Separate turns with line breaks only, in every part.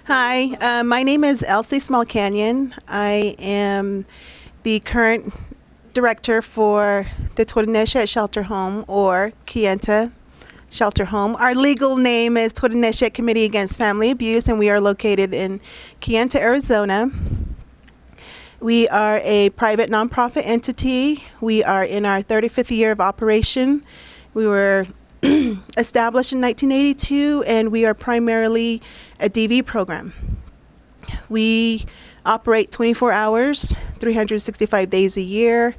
Hi, my name is Elsie Small Canyon. I am the current director for the Tohdenasshai Shelter Home, or Kayenta Shelter Home. Our legal name is Tohdenasshai Committee Against Family Abuse, and we are located in Kayenta, Arizona. We are a private nonprofit entity. We are in our 35th year of operation. We were established in 1982, and we are primarily a DV program. We operate 24 hours, 365 days a year.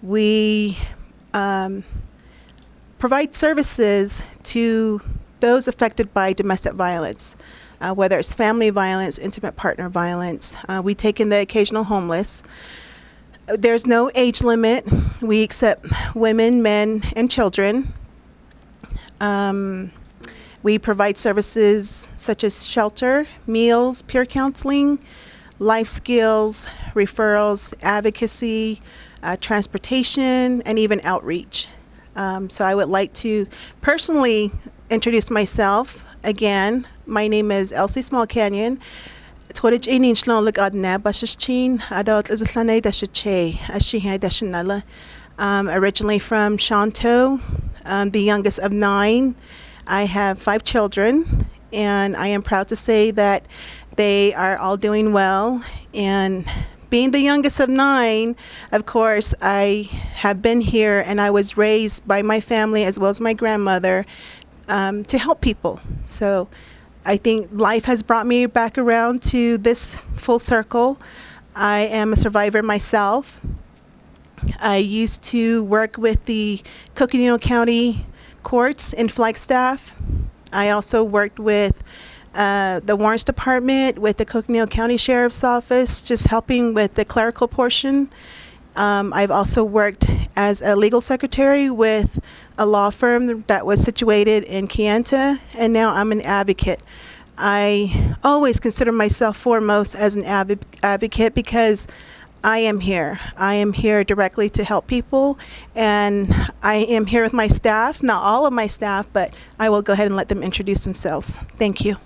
We provide services to those affected by domestic violence, whether it's family violence, intimate partner violence. We take in the occasional homeless. There's no age limit. We accept women, men, and children. We provide services such as shelter, meals, peer counseling, life skills, referrals, advocacy, transportation, and even outreach. So I would like to personally introduce myself again. My name is Elsie Small Canyon. Originally from Shanto, the youngest of 9. I have 5 children, and I am proud to say that they are all doing well. And being the youngest of 9, of course, I have been here, and I was raised by my family as well as my grandmother to help people. So I think life has brought me back around to this full circle. I am a survivor myself. I used to work with the Coconino County courts in Flagstaff. I also worked with the Warrants Department, with the Coconino County Sheriff's Office, just helping with the clerical portion. I've also worked as a legal secretary with a law firm that was situated in Kayenta, and now I'm an advocate. I always consider myself foremost as an advocate because I am here. I am here directly to help people, and I am here with my staff, not all of my staff, but I will go ahead and let them introduce themselves. Thank you.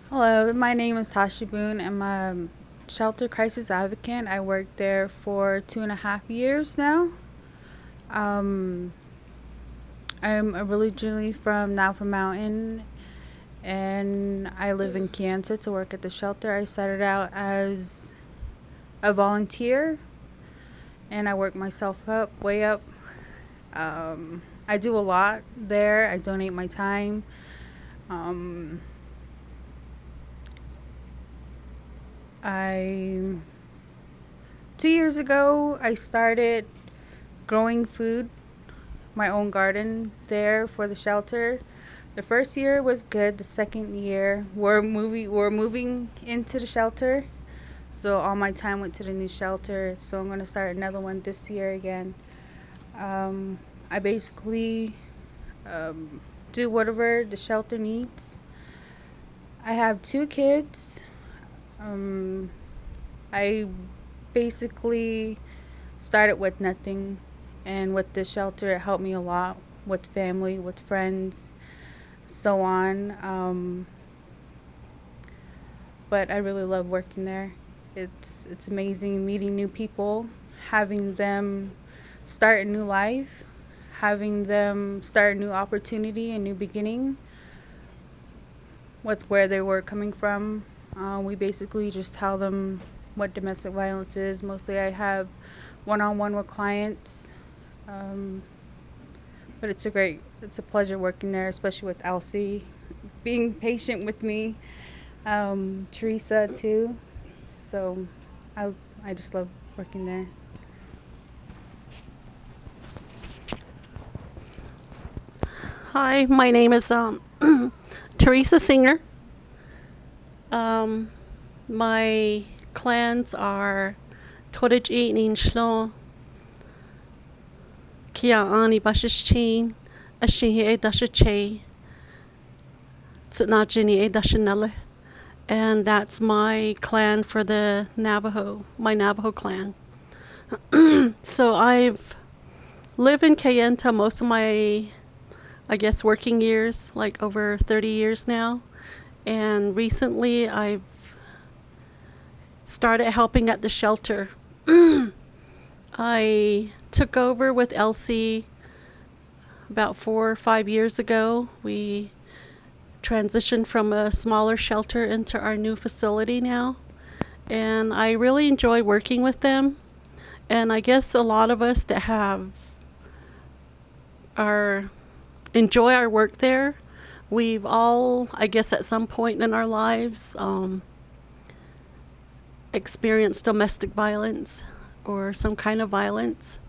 Hello, my name is Tasha Boone. I'm a shelter crisis advocate. I worked there for 2.5 years now. I'm originally from Napa Mountain, and I live in Kayenta to work at the shelter. I started out as a volunteer, and I worked myself up, way up. I do a lot there. I donate my time. 2 years ago, I started growing food, my own garden there for the shelter. The first year was good. The second year, we're moving into the shelter, so all my time went to the new shelter. So I'm gonna start another one this year again. I basically do whatever the shelter needs. I have 2 kids. I basically started with nothing, and with the shelter it helped me a lot with family, with friends, so on. But I really love working there. It's amazing meeting new people, having them start a new life, having them start a new opportunity, a new beginning with where they were coming from. We basically just tell them what domestic violence is. Mostly I have one-on-one with clients. But it's a pleasure working there, especially with Elsie, being patient with me, Teresa too. So I just love working there.
Hi, my name is Teresa Singer. My clans are Tohdenasshai Ninshlo, Kia'ani Bashishchin, Ashihi Edashache, Tsutnajini Edashanella. And that's my clan for the Navajo, my Navajo clan. So I've lived in Kayenta most of my I guess, working years, like over 30 years now. And recently I've started helping at the shelter. I took over with Elsie about 4 or 5 years ago. We transitioned from a smaller shelter into our new facility now. And I really enjoy working with them. And I guess a lot of us that have enjoy our work there, we've all, I guess at some point in our lives, experienced domestic violence or some kind of violence.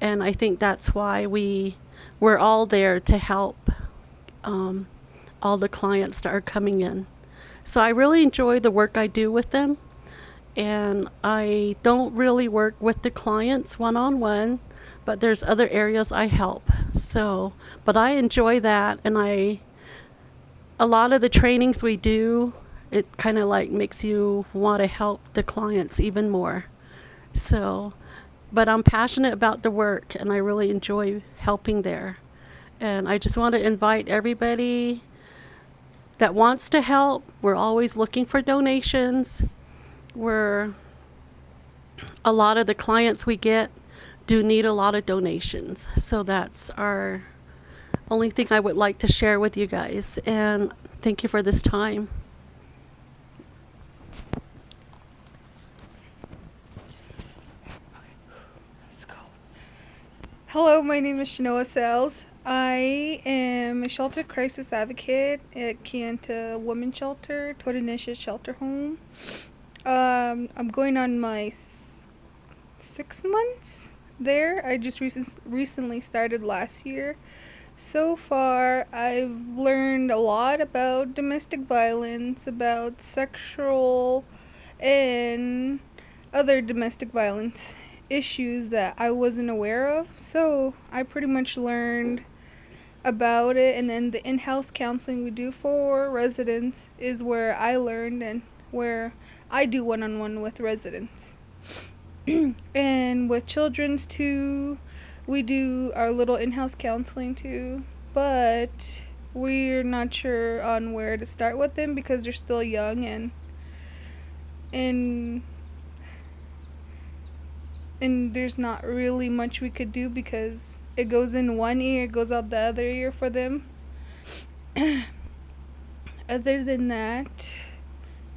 And I think that's why we're all there to help all the clients that are coming in. So I really enjoy the work I do with them. And I don't really work with the clients one-on-one, but there's other areas I help. So, but I enjoy that, and a lot of the trainings we do, it kind of like makes you want to help the clients even more. So, but I'm passionate about the work, and I really enjoy helping there. And I just want to invite everybody that wants to help. We're always looking for donations. A lot of the clients we get do need a lot of donations. So that's our only thing I would like to share with you guys. And thank you for this time.
Hello, my name is Shanoa Sells. I am a shelter crisis advocate at Kayenta Women's Shelter, Tohdenasshai Shelter Home. I'm going on my 6 months there. I just recently started last year. So far, I've learned a lot about domestic violence, about sexual and other domestic violence issues that I wasn't aware of. So I pretty much learned about it, and then the in-house counseling we do for residents is where I learned and where I do one-on-one with residents. And with children's too, we do our little in-house counseling too, but we're not sure on where to start with them because they're still young, and there's not really much we could do because it goes in one ear, it goes out the other ear for them. Other than that,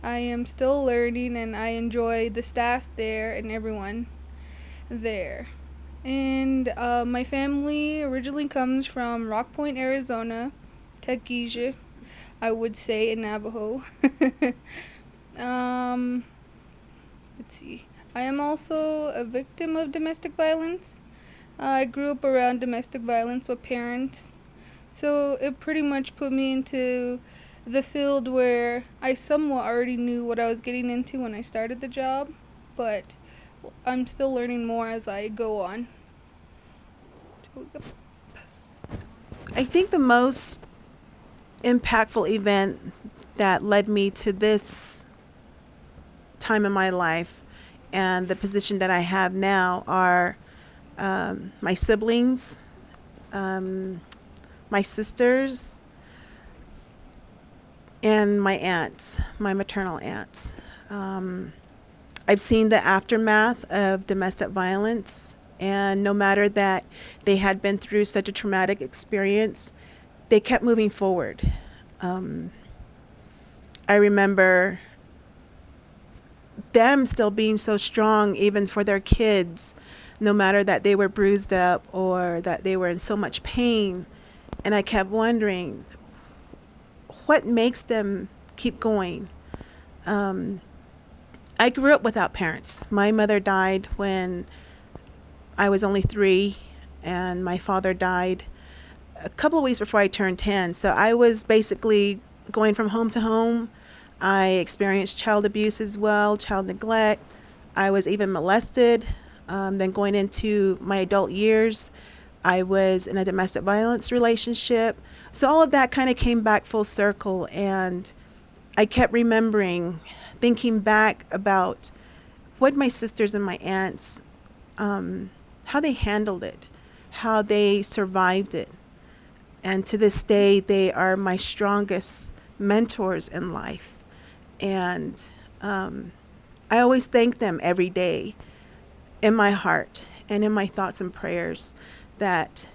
I am still learning, and I enjoy the staff there and everyone there. And my family originally comes from Rock Point, Arizona, Tequila, I would say in Navajo. Let's see. I am also a victim of domestic violence. I grew up around domestic violence with parents, so it pretty much put me into the field where I somewhat already knew what I was getting into when I started the job, but I'm still learning more as I go on.
I think the most impactful event that led me to this time in my life and the position that I have now are my siblings, my sisters, and my aunts, my maternal aunts. I've seen the aftermath of domestic violence, and no matter that they had been through such a traumatic experience, they kept moving forward. I remember them still being so strong even for their kids, no matter that they were bruised up or that they were in so much pain. And I kept wondering, what makes them keep going? I grew up without parents. My mother died when I was only 3, and my father died a couple of weeks before I turned 10. So I was basically going from home to home. I experienced child abuse as well, child neglect. I was even molested. Then going into my adult years, I was in a domestic violence relationship. So all of that kind of came back full circle, and I kept remembering, thinking back about what my sisters and my aunts, how they handled it, how they survived it. And to this day, they are my strongest mentors in life. And I always thank them every day in my heart and in my thoughts and prayers that,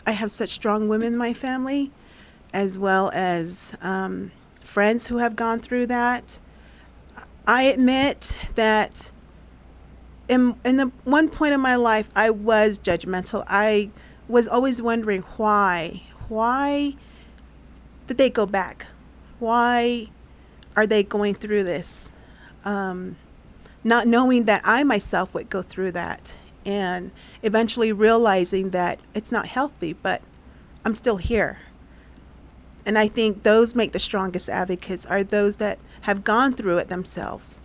I have such strong women in my family, as well as friends who have gone through that. I admit that in the one point in my life, I was judgmental. I was always wondering why. Why did they go back? Why are they going through this? Not knowing that I myself would go through that, and eventually realizing that it's not healthy, but I'm still here. And I think those make the strongest advocates, are those that have gone through it themselves.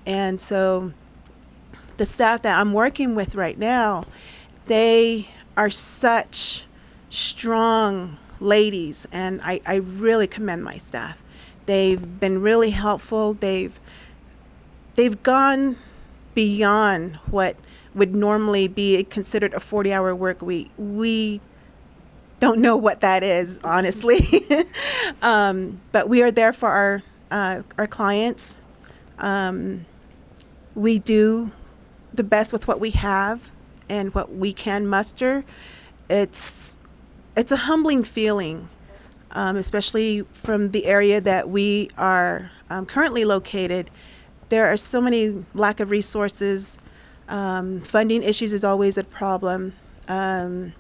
And so the staff that I'm working with right now, they are such strong ladies, and I really commend my staff. They've been really helpful. They've gone beyond what would normally be considered a 40-hour work week. We don't know what that is, honestly. But we are there for our clients. We do the best with what we have and what we can muster. It's a humbling feeling, especially from the area that we are currently located. There are so many lack of resources. Funding issues is always a problem. I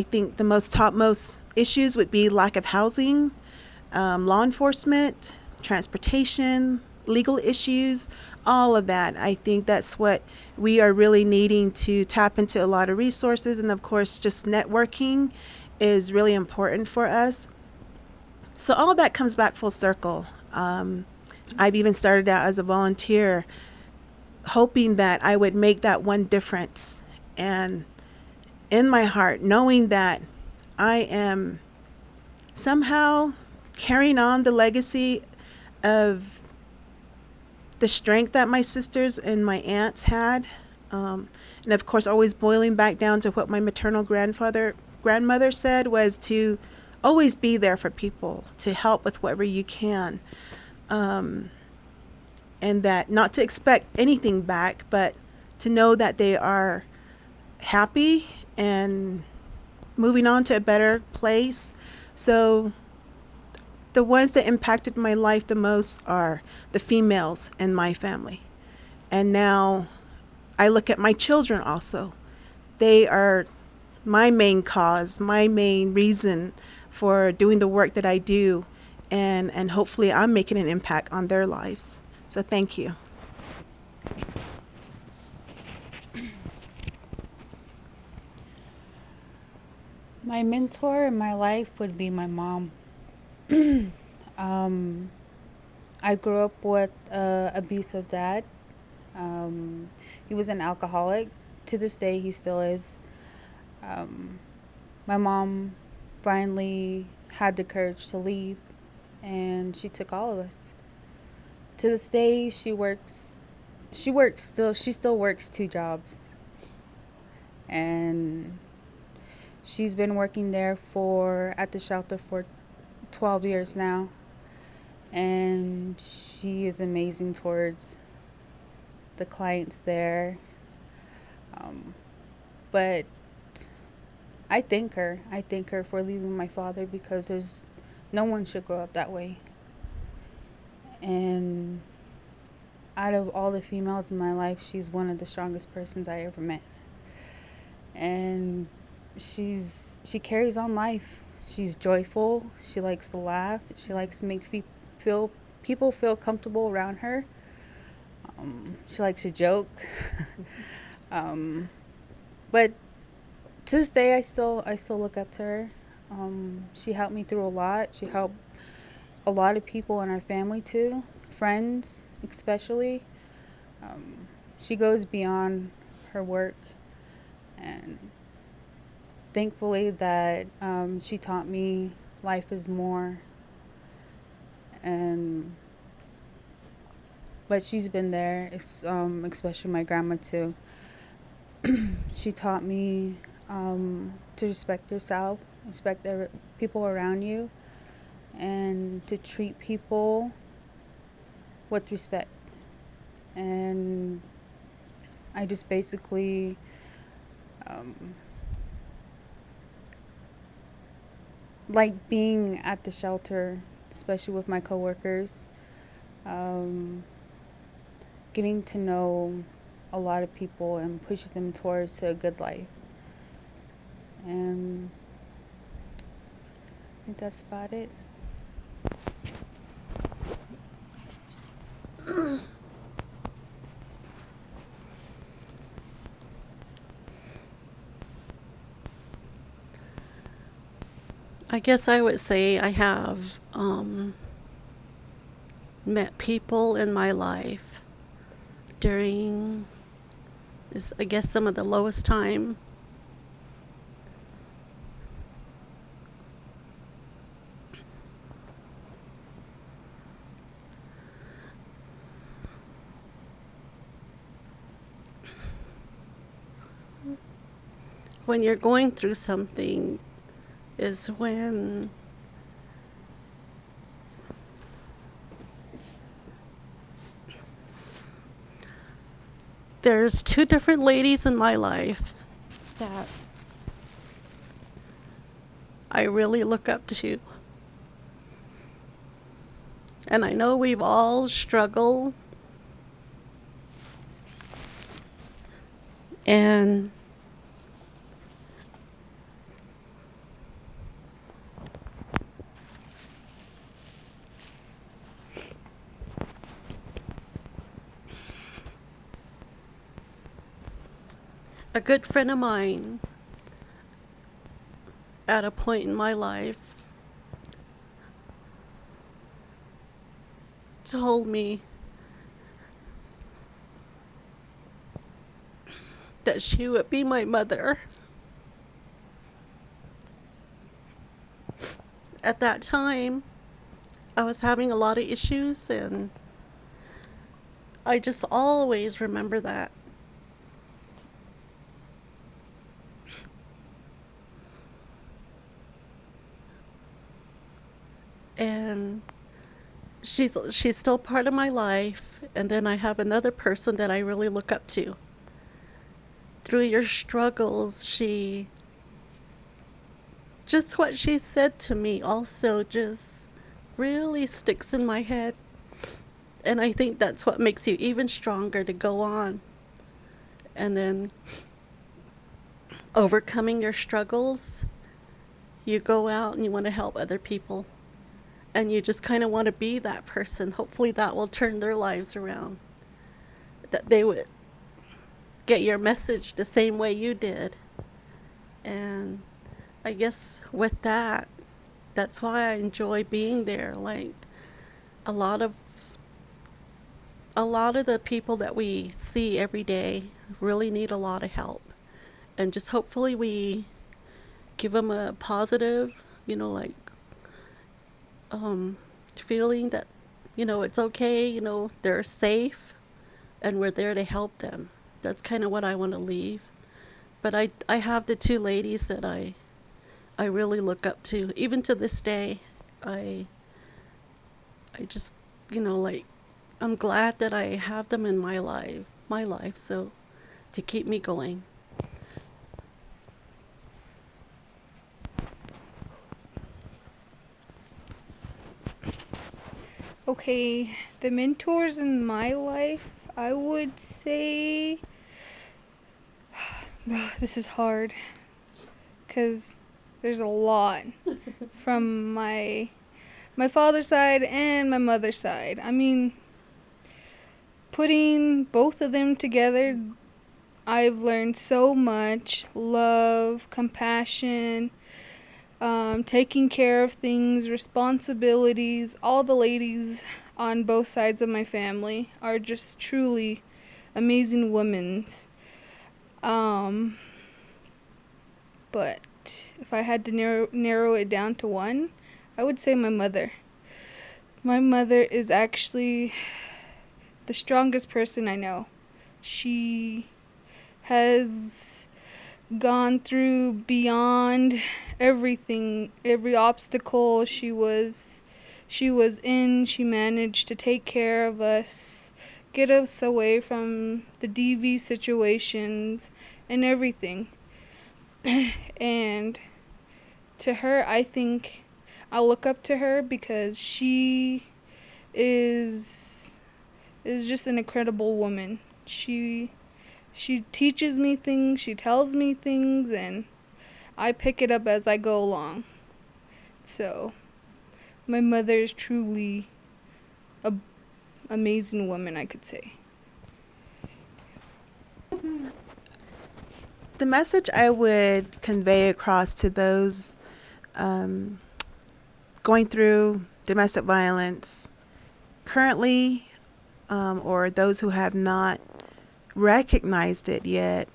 think the most topmost issues would be lack of housing, law enforcement, transportation, legal issues, all of that. I think that's what we are really needing to tap into, a lot of resources. And of course, just networking is really important for us. So all of that comes back full circle. I've even started out as a volunteer, hoping that I would make that one difference. And in my heart, knowing that I am somehow carrying on the legacy of the strength that my sisters and my aunts had. And of course, always boiling back down to what my maternal grandmother said, was to always be there for people, to help with whatever you can. And that not to expect anything back, but to know that they are happy and moving on to a better place. So the ones that impacted my life the most are the females in my family. And now I look at my children also. They are my main cause, my main reason for doing the work that I do. And hopefully I'm making an impact on their lives. So thank you.
My mentor in my life would be my mom. I grew up with an abusive dad. He was an alcoholic. To this day, he still is. My mom finally had the courage to leave, and she took all of us. To this day, she still works 2 jobs. And she's been working there at the shelter for 12 years now. And she is amazing towards the clients there. But I thank her. I thank her for leaving my father, because no one should grow up that way. And out of all the females in my life, she's one of the strongest persons I ever met. And she carries on life. She's joyful. She likes to laugh. She likes to make people feel comfortable around her. She likes to joke. But to this day, I still look up to her. She helped me through a lot. She helped a lot of people in our family too, friends especially. She goes beyond her work, and thankfully that she taught me life is more. But she's been there, especially my grandma too. She taught me to respect yourself, respect the people around you, and to treat people with respect. And I just basically like being at the shelter, especially with my coworkers, getting to know a lot of people and pushing them towards a good life. And I think that's about it.
I guess I would say I have met people in my life during this, I guess, some of the lowest time. When you're going through something is when there's two different ladies in my life that I really look up to. And I know we've all struggled. And a good friend of mine at a point in my life told me that she would be my mother. At that time, I was having a lot of issues, and I just always remember that. And she's still part of my life. And then I have another person that I really look up to. Through your struggles, just what she said to me also just really sticks in my head. And I think that's what makes you even stronger to go on. And then overcoming your struggles, you go out and you want to help other people. And you just kind of want to be that person. Hopefully that will turn their lives around. That they would get your message the same way you did. And I guess with that, that's why I enjoy being there. Like a lot of the people that we see every day really need a lot of help. And just hopefully we give them a positive, feeling that, it's okay, they're safe and we're there to help them. That's kind of what I want to leave. But I have the two ladies that I really look up to. Even to this day, I just, I'm glad that I have them in my life, so to keep me going.
Okay, the mentors in my life, I would say this is hard because there's a lot from my father's side and my mother's side. I mean, putting both of them together, I've learned so much: love, compassion, taking care of things, responsibilities. All the ladies on both sides of my family are just truly amazing women. But if I had to narrow it down to one, I would say my mother. My mother is actually the strongest person I know. She has gone through beyond everything, every obstacle she was in. She managed to take care of us, get us away from the DV situations and everything. And to her, I think I look up to her because she is just an incredible woman. She teaches me things, she tells me things, and I pick it up as I go along. So, my mother is truly a amazing woman, I could say.
The message I would convey across to those going through domestic violence currently, or those who have not recognized it yet,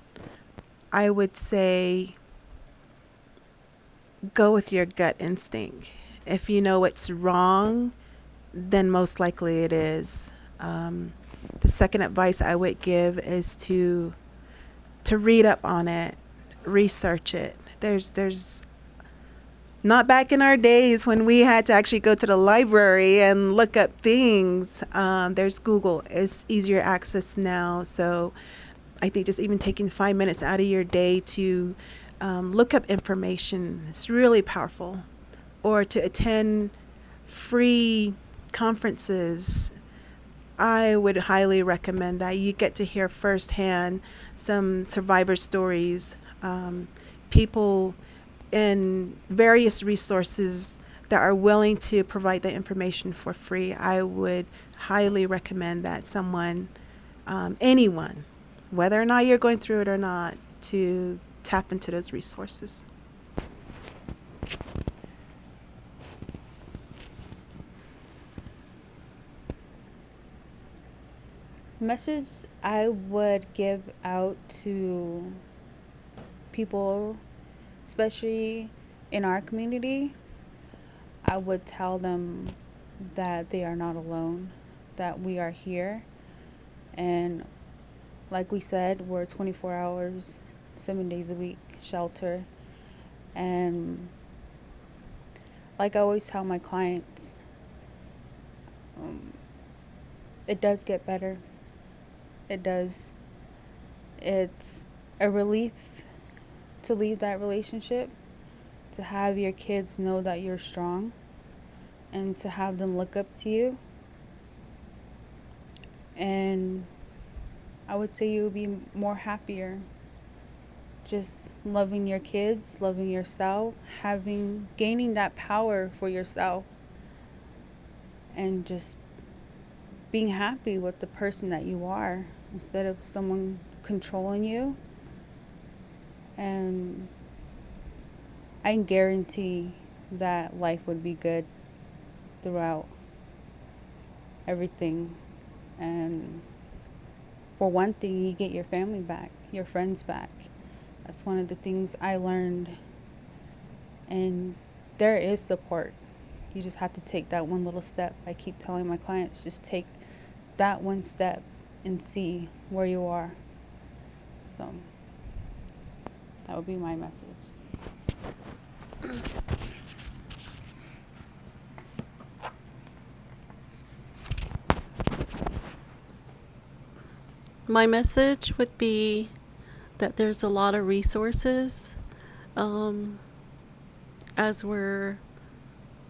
I would say go with your gut instinct. If you know it's wrong, then most likely it is. The second advice I would give is to read up on it, research it. There's not back in our days when we had to actually go to the library and look up things. There's Google. It's easier access now. So I think just even taking 5 minutes out of your day to look up information is really powerful. Or to attend free conferences. I would highly recommend that. You get to hear firsthand some survivor stories, people in various resources that are willing to provide the information for free. I would highly recommend that someone, anyone, whether or not you're going through it or not, to tap into those resources.
Message I would give out to people, especially in our community, I would tell them that they are not alone, that we are here. And like we said, we're 24 hours, 7 days a week shelter. And like I always tell my clients, it does get better. It does. It's a relief to leave that relationship, to have your kids know that you're strong, and to have them look up to you. And I would say you would be more happier just loving your kids, loving yourself, gaining that power for yourself, and just being happy with the person that you are instead of someone controlling you. And I can guarantee that life would be good throughout everything. And for one thing, you get your family back, your friends back. That's one of the things I learned. And there is support. You just have to take that one little step. I keep telling my clients, just take that one step and see where you are. So that would be my message.
My message would be that there's a lot of resources as we're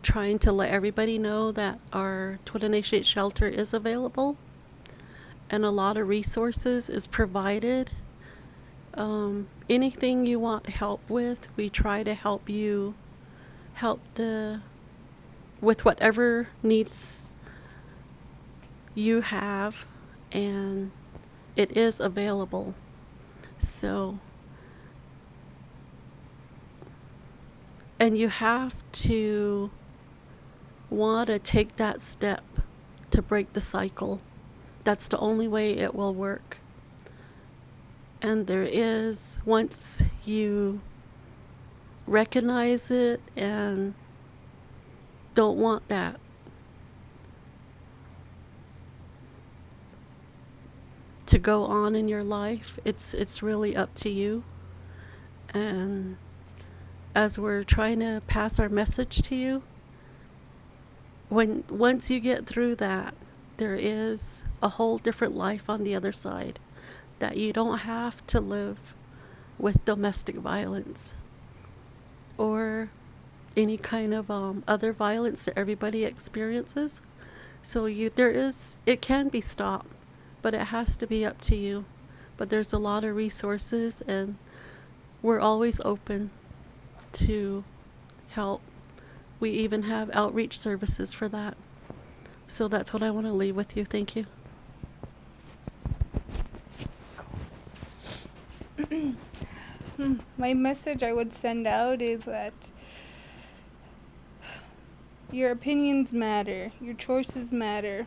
trying to let everybody know that our Tohdenasshai shelter is available, and a lot of resources is provided. Anything you want help with, we try to help you with whatever needs you have, and it is available. So, and you have to want to take that step to break the cycle. That's the only way it will work. And there is, once you recognize it and don't want that, to go on in your life, it's really up to you. And as we're trying to pass our message to you, once you get through that, there is a whole different life on the other side, that you don't have to live with domestic violence or any kind of other violence that everybody experiences. So it can be stopped, but it has to be up to you. But there's a lot of resources, and we're always open to help. We even have outreach services for that. So that's what I want to leave with you. Thank you.
My message I would send out is that your opinions matter, your choices matter,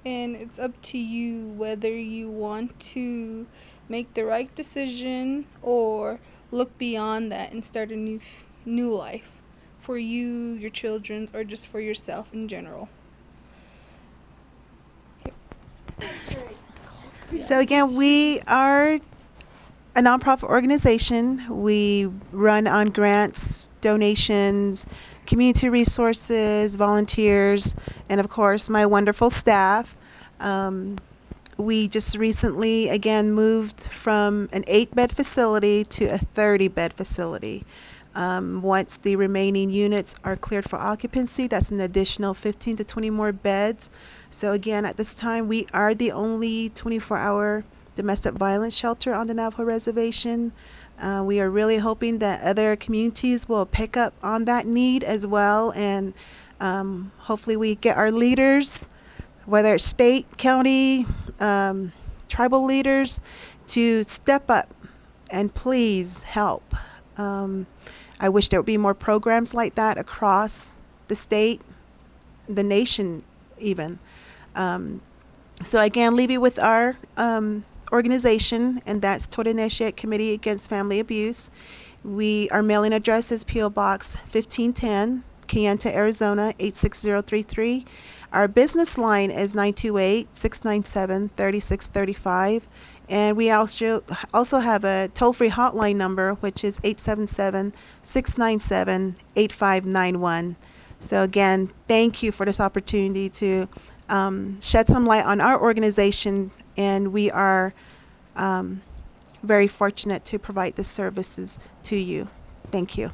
and it's up to you whether you want to make the right decision or look beyond that and start a new life for you, your children, or just for yourself in general.
So again, we are a nonprofit organization. We run on grants, donations, community resources, volunteers, and of course my wonderful staff. We just recently again moved from an 8-bed facility to a 30-bed facility. Once the remaining units are cleared for occupancy, that's an additional 15 to 20 more beds. So again, at this time, we are the only 24-hour domestic violence shelter on the Navajo Reservation. We are really hoping that other communities will pick up on that need as well, and hopefully we get our leaders, whether it's state, county, tribal leaders, to step up and please help. I wish there would be more programs like that across the state, the nation even. So again, leave you with our organization, and that's Tohdenasshai Committee Against Family Abuse. Our mailing address is P.O. Box 1510, Kayenta, Arizona 86033. Our business line is 928-697-3635. And we also have a toll-free hotline number, which is 877-697-8591. So again, thank you for this opportunity to shed some light on our organization, and we are very fortunate to provide the services to you. Thank you.